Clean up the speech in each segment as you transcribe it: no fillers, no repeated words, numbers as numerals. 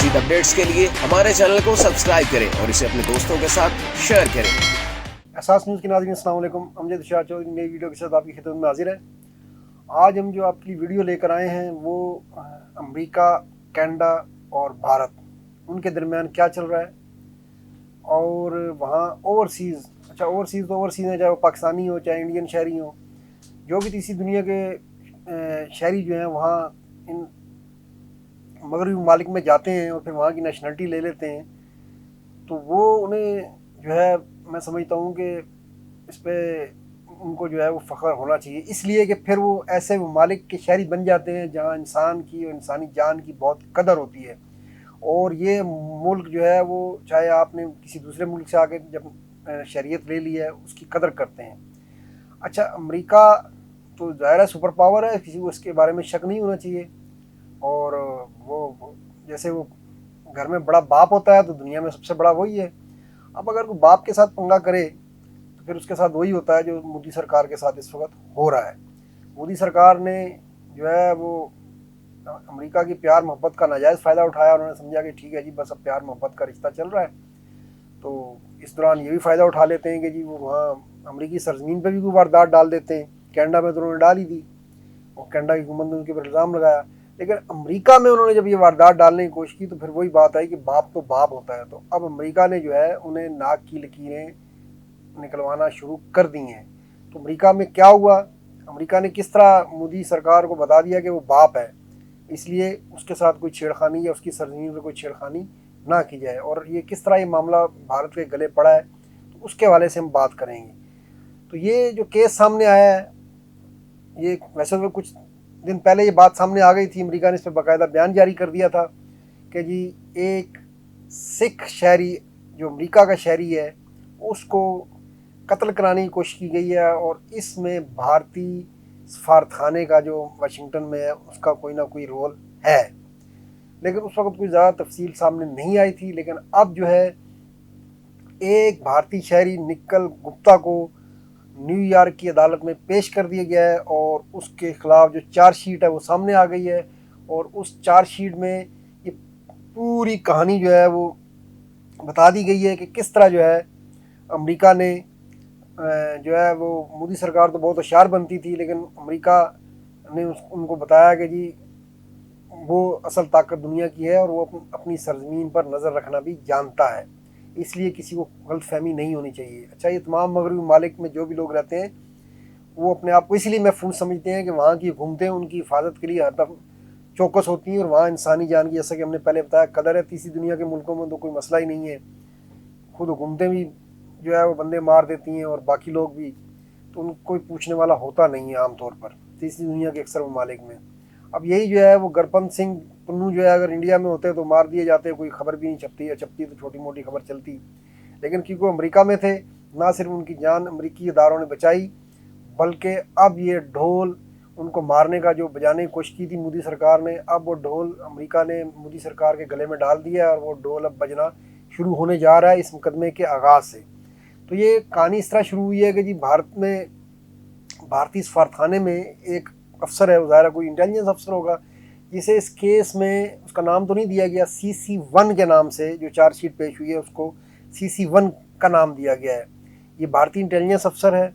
مزید اپڈیٹس کے لیے ہمارے چینل کو سبسکرائب کریں اور اسے اپنے دوستوں کے ساتھ شیئر کریں۔ احساس نیوز کے ناظرین السلام علیکم، امجد شاہ چودھری نئی ویڈیو کے ساتھ آپ کی خدمت میں حاضر ہیں۔ آج ہم جو آپ کی ویڈیو لے کر آئے ہیں وہ امریکہ، کینیڈا اور بھارت، ان کے درمیان کیا چل رہا ہے، اور وہاں اوورسیز تو اوورسیز ہیں، چاہے وہ پاکستانی ہو چاہے انڈین شہری ہوں، جو بھی تیسری دنیا کے شہری جو ہیں وہاں ان مغربی ممالک میں جاتے ہیں اور پھر وہاں کی نیشنلٹی لے لیتے ہیں، تو وہ انہیں جو ہے میں سمجھتا ہوں کہ اس پہ ان کو جو ہے وہ فخر ہونا چاہیے، اس لیے کہ پھر وہ ایسے ممالک کے شہری بن جاتے ہیں جہاں انسان کی اور انسانی جان کی بہت قدر ہوتی ہے، اور یہ ملک جو ہے وہ چاہے آپ نے کسی دوسرے ملک سے آ کے جب شہریت لے لی ہے اس کی قدر کرتے ہیں۔ اچھا، امریکہ تو ظاہر ہے سپر پاور ہے، کسی کو اس کے بارے میں شک نہیں ہونا چاہیے، اور وہ جیسے وہ گھر میں بڑا باپ ہوتا ہے تو دنیا میں سب سے بڑا وہی ہے۔ اب اگر کوئی باپ کے ساتھ پنگا کرے تو پھر اس کے ساتھ وہی ہوتا ہے جو مودی سرکار کے ساتھ اس وقت ہو رہا ہے۔ مودی سرکار نے جو ہے وہ امریکہ کی پیار محبت کا ناجائز فائدہ اٹھایا، انہوں نے سمجھا کہ ٹھیک ہے جی بس اب پیار محبت کا رشتہ چل رہا ہے، تو اس دوران یہ بھی فائدہ اٹھا لیتے ہیں کہ جی وہ وہاں امریکی سرزمین پہ بھی کوئی واردات ڈال دیتے ہیں۔ کینیڈا میں تو انہوں نے ڈال ہی دی، اور کینیڈا کی حکومت نے ان کے اوپر الزام لگایا، لیکن امریکہ میں انہوں نے جب یہ واردات ڈالنے کی کوشش کی تو پھر وہی بات آئی کہ باپ تو باپ ہوتا ہے، تو اب امریکہ نے جو ہے انہیں ناک کی لکیریں نکلوانا شروع کر دی ہیں۔ تو امریکہ میں کیا ہوا، امریکہ نے کس طرح مودی سرکار کو بتا دیا کہ وہ باپ ہے، اس لیے اس کے ساتھ کوئی چھیڑخانی یا اس کی سرزمین پہ کوئی چھیڑخانی نہ کی جائے، اور یہ کس طرح یہ معاملہ بھارت کے گلے پڑا ہے تو اس کے حوالے سے ہم بات کریں گے۔ تو یہ جو کیس سامنے آیا ہے، یہ ویسے تو کچھ دن پہلے یہ بات سامنے آ گئی تھی، امریکہ نے اس پہ باقاعدہ بیان جاری کر دیا تھا کہ جی ایک سکھ شہری جو امریکہ کا شہری ہے اس کو قتل کرانے کی کوشش کی گئی ہے، اور اس میں بھارتی سفارت خانے کا جو واشنگٹن میں ہے اس کا کوئی نہ کوئی رول ہے، لیکن اس وقت کوئی زیادہ تفصیل سامنے نہیں آئی تھی۔ لیکن اب جو ہے ایک بھارتی شہری نکل گپتا کو نیو یارک کی عدالت میں پیش کر دیا گیا ہے، اور اس کے خلاف جو چارج شیٹ ہے وہ سامنے آ گئی ہے، اور اس چارج شیٹ میں یہ پوری کہانی جو ہے وہ بتا دی گئی ہے کہ کس طرح جو ہے امریکہ نے جو ہے وہ مودی سرکار تو بہت ہوشیار بنتی تھی، لیکن امریکہ نے ان کو بتایا کہ جی وہ اصل طاقت دنیا کی ہے اور وہ اپنی سرزمین پر نظر رکھنا بھی جانتا ہے، اس لیے کسی کو غلط فہمی نہیں ہونی چاہیے۔ اچھا، یہ تمام مغربی ممالک میں جو بھی لوگ رہتے ہیں وہ اپنے آپ کو اسی لیے محفوظ سمجھتے ہیں کہ وہاں کی حکومتیں ان کی حفاظت کے لیے ہر دم چوکس ہوتی ہیں، اور وہاں انسانی جان کی جیسا کہ ہم نے پہلے بتایا قدر ہے۔ تیسری دنیا کے ملکوں میں تو کوئی مسئلہ ہی نہیں ہے، خود حکومتیں بھی جو ہے وہ بندے مار دیتی ہیں اور باقی لوگ بھی، تو ان کو کوئی پوچھنے والا ہوتا نہیں ہے عام طور پر تیسری دنیا کے اکثر ممالک میں۔ اب یہی جو ہے وہ گرپن سنگھ پنو جو ہے اگر انڈیا میں ہوتے تو مار دیے جاتے، کوئی خبر بھی نہیں چھپتی، یا چھپتی تو چھوٹی موٹی خبر چلتی، لیکن کیونکہ وہ امریکہ میں تھے نہ صرف ان کی جان امریکی اداروں نے بچائی، بلکہ اب یہ ڈھول ان کو مارنے کا جو بجانے کی کوشش کی تھی مودی سرکار نے، اب وہ ڈھول امریکہ نے مودی سرکار کے گلے میں ڈال دیا ہے، اور وہ ڈھول اب بجنا شروع ہونے جا رہا ہے اس مقدمے کے آغاز سے۔ تو یہ کہانی اس طرح شروع ہوئی ہے کہ جی بھارت میں بھارتی سفارت خانے میں ایک افسر ہے، ظاہر کوئی انٹیلیجنس افسر ہوگا، جسے اس کیس میں اس کا نام تو نہیں دیا گیا، CC1 کے نام سے جو چارج شیٹ پیش ہوئی ہے اس کو CC1 کا نام دیا گیا ہے۔ یہ بھارتی انٹیلیجنس افسر ہے،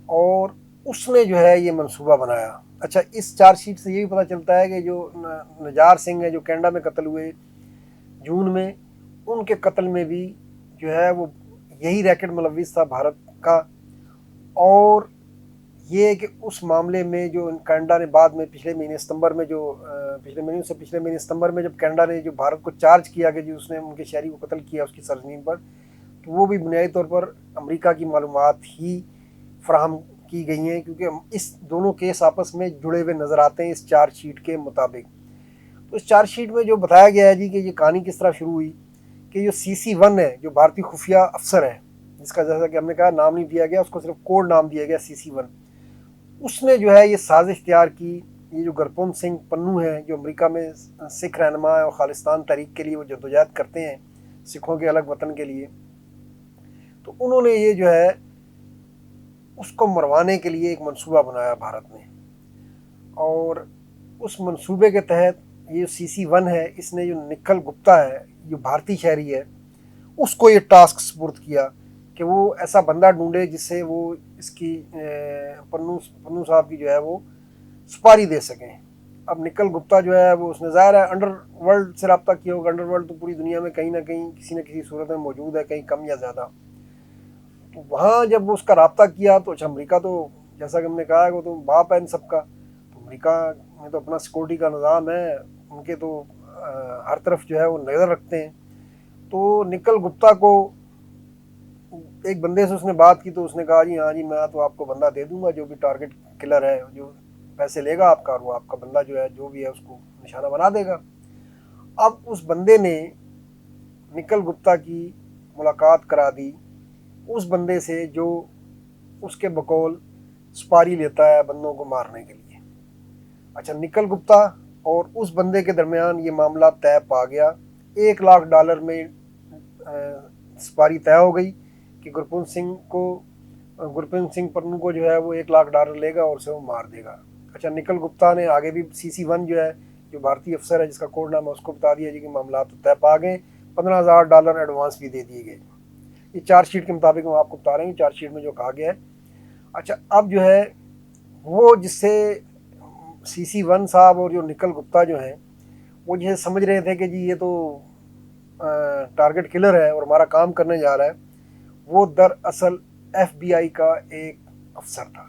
اور اس نے جو ہے یہ منصوبہ بنایا۔ اچھا، اس چارج شیٹ سے یہ بھی پتہ چلتا ہے کہ جو نجار سنگھ ہے جو کینیڈا میں قتل ہوئے جون میں، ان کے قتل میں بھی جو ہے وہ یہی ریکٹ ملوث تھا بھارت کا، اور یہ کہ اس معاملے میں جو کینیڈا نے بعد میں پچھلے مہینے ستمبر میں جب کینیڈا نے جو بھارت کو چارج کیا کہ جی اس نے ان کے شہری کو قتل کیا اس کی سرزمین پر، تو وہ بھی بنیادی طور پر امریکہ کی معلومات ہی فراہم کی گئی ہیں، کیونکہ اس دونوں کیس آپس میں جڑے ہوئے نظر آتے ہیں اس چارج شیٹ کے مطابق۔ تو اس چارج شیٹ میں جو بتایا گیا ہے جی کہ یہ کہانی کس طرح شروع ہوئی، کہ جو CC1 ہے جو بھارتی خفیہ افسر ہے، جس کا جیسا کہ ہم نے کہا نام نہیں دیا گیا، اس کو صرف کوڈ نام دیا گیا CC1، اس نے جو ہے یہ سازش تیار کی۔ یہ جو گرپن سنگھ پنو ہے جو امریکہ میں سکھ رہنما ہے اور خالصتان تحریک کے لیے وہ جدوجہد کرتے ہیں سکھوں کے الگ وطن کے لیے، تو انہوں نے یہ جو ہے اس کو مروانے کے لیے ایک منصوبہ بنایا بھارت نے، اور اس منصوبے کے تحت ये CC1 है, इसने जो निखिल गुप्ता है जो भारतीय शहरी है उसको ये टास्क सुपुर्द किया कि वो ऐसा बंदा ढूंढे जिससे वो इसकी पन्नू साहब की जो है वो सुपारी दे सकें। अब निखिल गुप्ता जो है वो उसने ज़ाहिर है अंडरवर्ल्ड से रब्ता किया होगा। अंडरवर्ल्ड तो पूरी दुनिया में कहीं ना कहीं किसी न किसी सूरत में मौजूद है, कहीं कम या ज़्यादा। तो वहाँ जब वो उसका रब्ता किया तो अच्छा, अमरीका तो जैसा कि हमने कहा है वो तो बाप है इन सब का। तो अमरीका में तो अपना सिक्योरिटी का निज़ाम है, उनके तो हर तरफ जो है वो नज़र रखते हैं। तो निखिल गुप्ता को एक बंदे से उसने बात की तो उसने कहा जी हाँ जी मैं तो आपको बंदा दे दूंगा जो भी टारगेट किलर है, जो पैसे लेगा आपका, और वो आपका बंदा जो है जो भी है उसको निशाना बना देगा। अब उस बंदे ने निखिल गुप्ता की मुलाकात करा दी उस बंदे से जो उसके बकौल सुपारी लेता है बंदों को मारने के लिए। अच्छा, निखिल गुप्ता और उस बंदे के दरमियान ये मामला तय पा गया। $1 लाख में सुपारी तय हो गई कि गुरप्रीत सिंह पन्नू को जो है वो $1 लाख लेगा और उसे वो मार देगा। अच्छा, निखिल गुप्ता ने आगे भी CC1 जो है जो भारतीय अफसर है जिसका कोड नाम है उसको बता दिया जी कि मामला तो तय पा गए, $15,000 एडवांस भी दे दिए गए। ये चार्जशीट के मुताबिक हम आपको बता रहे हैं, चार्जशीट में जो कहा गया है। अच्छा, अब जो है वो जिससे CC1 साहब और जो निखिल गुप्ता जो हैं वो जो समझ रहे थे कि जी ये तो टारगेट किलर है और हमारा काम करने जा रहा है, वो दरअसल FBI का एक अफसर था।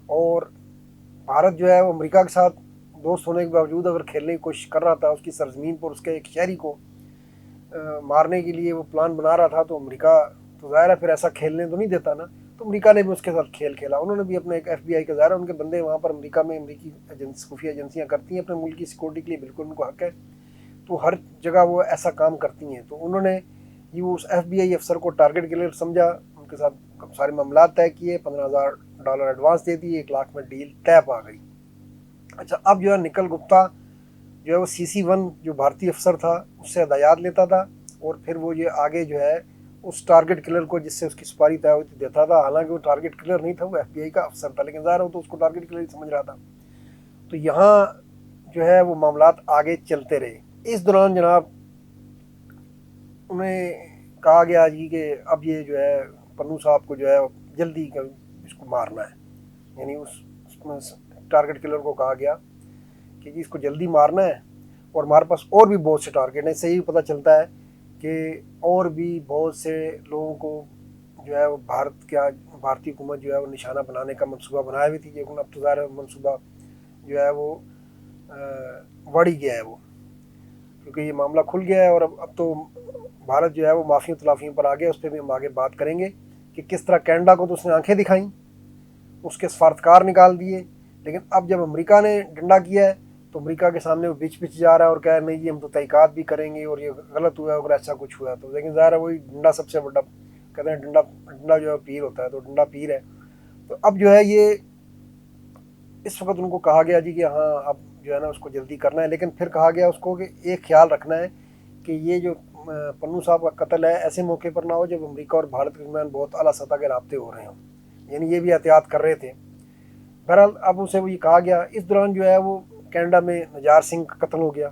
और भारत जो है वो अमेरिका के साथ दोस्त होने के बावजूद अगर खेलने की कोशिश कर रहा था, उसकी सरजमीन पर उसके एक शहरी को मारने के लिए वो प्लान बना रहा था, तो अमेरिका तो ज़ाहिर है फिर ऐसा खेलने तो नहीं देता ना। तो अमेरिका ने भी उसके साथ खेल खेला। उन्होंने भी अपने एक FBI का, ज़ाहिर है उनके बंदे वहाँ पर अमेरिका में अमेरिकी खुफिया एजेंसियाँ करती हैं अपने मुल्क की सिक्योरिटी के लिए, बिल्कुल उनको हक है, तो हर जगह वो ऐसा काम करती हैं। तो उन्होंने ये उस FBI अफसर को टारगेट के लिए समझा, उनके साथ सारे मामला तय किए, $15,000 एडवांस दे दिए, $1 लाख में डील तय पा गई। अच्छा, अब जो है निखिल गुप्ता जो है वो CC1 जो भारतीय अफसर था उससे हदायत लेता था और फिर वो ये आगे जो है उस टारगेट किलर को जिससे उसकी सुपारी तय होती देता था। हालांकि वो टारगेट किलर नहीं था, वो FBI का अफसर था, लेकिन ज़ाहिर हो तो उसको टारगेट किलर ही समझ रहा था। तो यहाँ जो है वो मामलात आगे चलते रहे। इस दौरान जनाब उन्हें कहा गया जी कि अब ये जो है पन्नू साहब को जो है जल्दी इसको मारना है, यानी उस टारगेट किलर को कहा गया कि जी इसको जल्दी मारना है और हमारे पास और भी बहुत से टारगेट हैं। इससे ही पता चलता है कि और भी बहुत से लोगों को जो है वो भारतीय हुकूमत जो है वो निशाना बनाने का मंसूबा बनाया हुई थी, लेकिन अब तो ज़ाहिर मंसूबा जो है वो बढ़ ही गया है वो, क्योंकि ये मामला खुल गया है। और अब तो भारत जो है वो माफ़ियों तलाफियों पर आ गया। उस पर भी हम आगे बात करेंगे कि किस तरह कनाडा को तो उसने आंखें दिखाई, उसके सफारतकार निकाल दिए, लेकिन अब जब अमेरिका ने डंडा किया है तो अमेरिका के सामने वो बिच जा रहा है और कह नहीं जी हम तो तहकीकात भी करेंगे और ये गलत हुआ है अगर ऐसा कुछ हुआ है तो। लेकिन ज़ाहिर है वही डंडा सबसे बड़ा, कहते हैं डंडा जो है पीर होता है, तो डंडा पीर है। तो अब जो है ये इस वक्त उनको कहा गया जी कि हाँ अब जो है ना उसको जल्दी करना है, लेकिन फिर कहा गया उसको कि एक ख्याल रखना है कि ये जो पन्नू साहब का कत्ल है ऐसे मौके पर ना हो जब अमेरिका और भारत के दरमियान बहुत आला सतह के राब्ते हो रहे हों, यानी ये भी एहतियात कर रहे थे। बहरहाल अब उसे वो ये कहा गया। इस दौरान जो है वो कनाडा में नजार सिंह का कत्ल हो गया।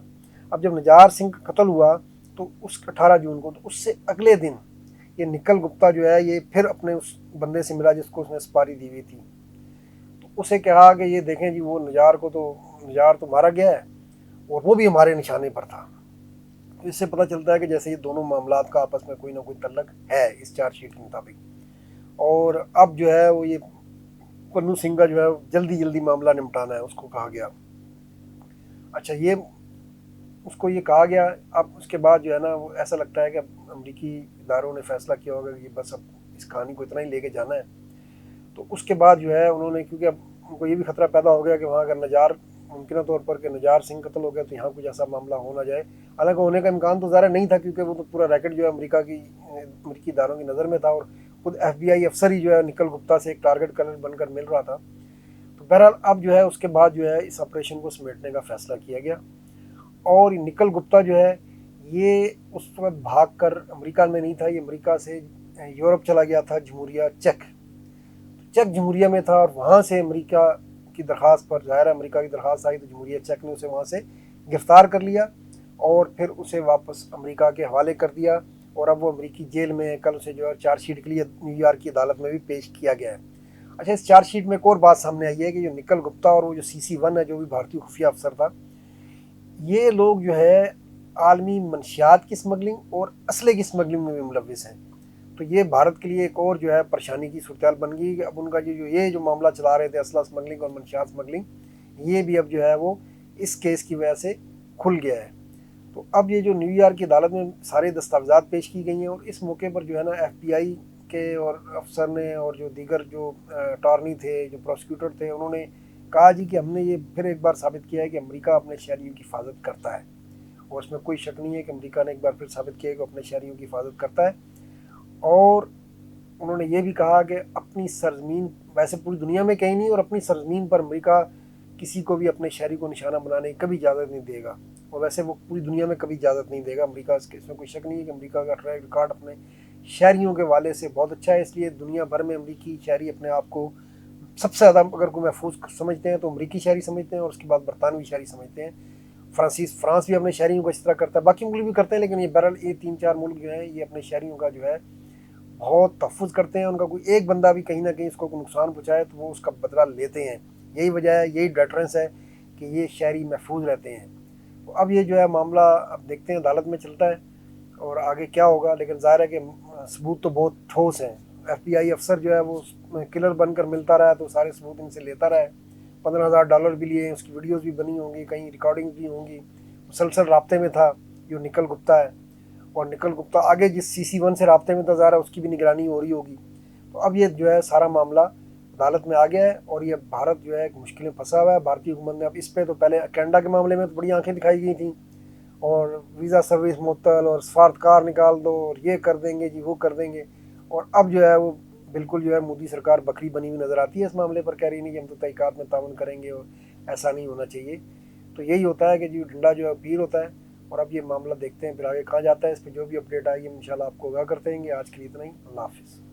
अब जब नजार सिंह का कत्ल हुआ तो उस 18 जून को, तो उससे अगले दिन ये निखिल गुप्ता जो है ये फिर अपने उस बंदे से मिला जिसको उसने सुपारी दी हुई थी। तो उसे कहा कि ये देखें जी वो नजार तो मारा गया है और वो भी हमारे निशाने पर था। तो इससे पता चलता है कि जैसे ये दोनों मामलात का आपस में कोई ना कोई तल्लक है इस चार्जशीट के मुताबिक। और अब जो है वो ये पन्नू सिंह का जो है जल्दी मामला निपटाना है, उसको कहा गया। अच्छा, ये उसको ये कहा गया। अब उसके बाद जो है ना वो ऐसा लगता है कि अब अमरीकी इदारों ने फैसला किया होगा कि बस अब इस कहानी को इतना ही लेके जाना है। तो उसके बाद जो है उन्होंने, क्योंकि अब उनको ये भी खतरा पैदा हो गया कि वहाँ अगर नजार मुमकिन तौर पर कि नजार सिंह कत्ल हो गया तो यहाँ कुछ ऐसा मामला हो ना जाए। हालांकि होने का इम्कान तो ज़्यादा नहीं था क्योंकि वो तो पूरा रैकेट जो है अमरीकी इदारों की नज़र में था और खुद FBI अफसर ही जो है निखिल गुप्ता से एक टारगेट कलर बनकर मिल रहा था। तो बहरहाल अब जो है उसके बाद जो है इस ऑपरेशन को समेटने का फैसला किया गया और निखिल गुप्ता जो है ये उस वक्त भाग कर अमरीका में नहीं था, ये अमरीका से यूरोप चला गया था, जमहूरिया चेक जमहूरिया में था। और वहाँ से अमरीका की दरख्वास्त पर, ज़ाहिर अमरीका की दरख्वास्त आई तो जमहूरिया चेक ने उसे वहाँ से गिरफ़्तार कर लिया और फिर उसे वापस अमेरिका के हवाले कर दिया, और अब वो अमेरिकी जेल में है। कल उसे जो है चार्जशीट के लिए न्यूयॉर्क की अदालत में भी पेश किया गया है। अच्छा, इस चार्जशीट में एक और बात सामने आई है कि जो निकल गुप्ता और वो जो CC1 है, जो भी भारतीय खुफिया अफसर था, ये लोग जो है आलमी मंशियात की स्मगलिंग और असले की स्मगलिंग में भी मुलविस हैं। तो ये भारत के लिए एक और जो है परेशानी की सूरत बन गई कि अब उनका जो मामला चला रहे थे असला स्मगलिंग और मंशियात स्मगलिंग, ये भी अब जो है वो इस केस की वजह से खुल गया है। तो अब ये जो न्यूयॉर्क की अदालत में सारे दस्तावेज़ात पेश की गई हैं, और इस मौके पर जो है ना FBI के और अफसर ने और जो दीगर जो अटॉर्नी थे, जो प्रोसिक्यूटर थे, उन्होंने कहा जी कि हमने ये फिर एक बार साबित किया है कि अमेरिका अपने शहरियों की हिफाजत करता है, और इसमें कोई शक नहीं है कि अमेरिका ने एक बार फिर साबित किया है कि अपने शहरियों की हिफाजत करता है। और उन्होंने ये भी कहा कि अपनी सरजमीन, वैसे पूरी दुनिया में कहीं नहीं, और अपनी सरजमीन पर अमेरिका किसी को भी अपने शहरी को निशाना बनाने की कभी इजाज़त नहीं देगा, और वैसे वो पूरी दुनिया में कभी इजाज़त नहीं देगा अमेरिका। इसमें कोई शक नहीं है कि अमेरिका का ट्रैक रिकॉर्ड अपने शहरियों के वाले से बहुत अच्छा है, इसलिए दुनिया भर में अमेरिकी शहरी अपने आप को सबसे ज़्यादा अगर कोई महफूज समझते हैं तो अमेरिकी शहरी समझते हैं, और उसके बाद बरतानवी शहरी समझते हैं। फ्रांस भी अपने शहरियों को इस तरह करता है, बाकी मुल्क भी करते हैं, लेकिन ये बहरहाल ये 3-4 मुल्क जो है ये अपने शहरियों का जो है बहुत तहफ़्फ़ुज़ करते हैं। उनका कोई एक बंदा भी कहीं ना कहीं उसको नुकसान पहुँचाए तो वो उसका बदला लेते हैं। यही वजह है, यही डेटरेंस है कि ये शहरी महफूज रहते हैं। तो अब ये जो है मामला अब देखते हैं अदालत में चलता है और आगे क्या होगा, लेकिन ज़ाहिर है कि सबूत तो बहुत ठोस हैं। FBI अफसर जो है वो किलर बनकर मिलता रहा, तो सारे सबूत इनसे लेता रहा है। $15,000 भी लिए हैं, उसकी वीडियोज़ भी बनी होंगी, कहीं रिकॉर्डिंग्स भी होंगी। मुसलसल राब्ते में था जो निकल गुप्ता है, और निकल गुप्ता आगे जिस CC1 से राब्ते में था, ज़ाहिर है उसकी भी निगरानी हो रही होगी। तो अब ये जो है सारा मामला अदालत में आ गया है, और ये भारत जो है मुश्किल में फंसा हुआ है। भारतीय हुकूमत ने अब इस पे तो पहले कनाडा के मामले में तो बड़ी आंखें दिखाई गई थी, और वीज़ा सर्विस मुअत्तल, और सफारतकार निकाल दो, और ये कर देंगे जी, वो कर देंगे। और अब जो है वो बिल्कुल जो है मोदी सरकार बकरी बनी हुई नज़र आती है इस मामले पर, कह रही नहीं कि हम तो तहकीकात में ताउन करेंगे, और ऐसा नहीं होना चाहिए। तो यही होता है कि जी डंडा जो है पीर होता है। और अब ये मामला देखते हैं फिर आगे कहाँ जाता है। इस पर जो भी अपडेट आएगी इंशाल्लाह आपको आगाह करते रहेंगे। आज के लिए इतना ही, अल्लाह हाफिज़।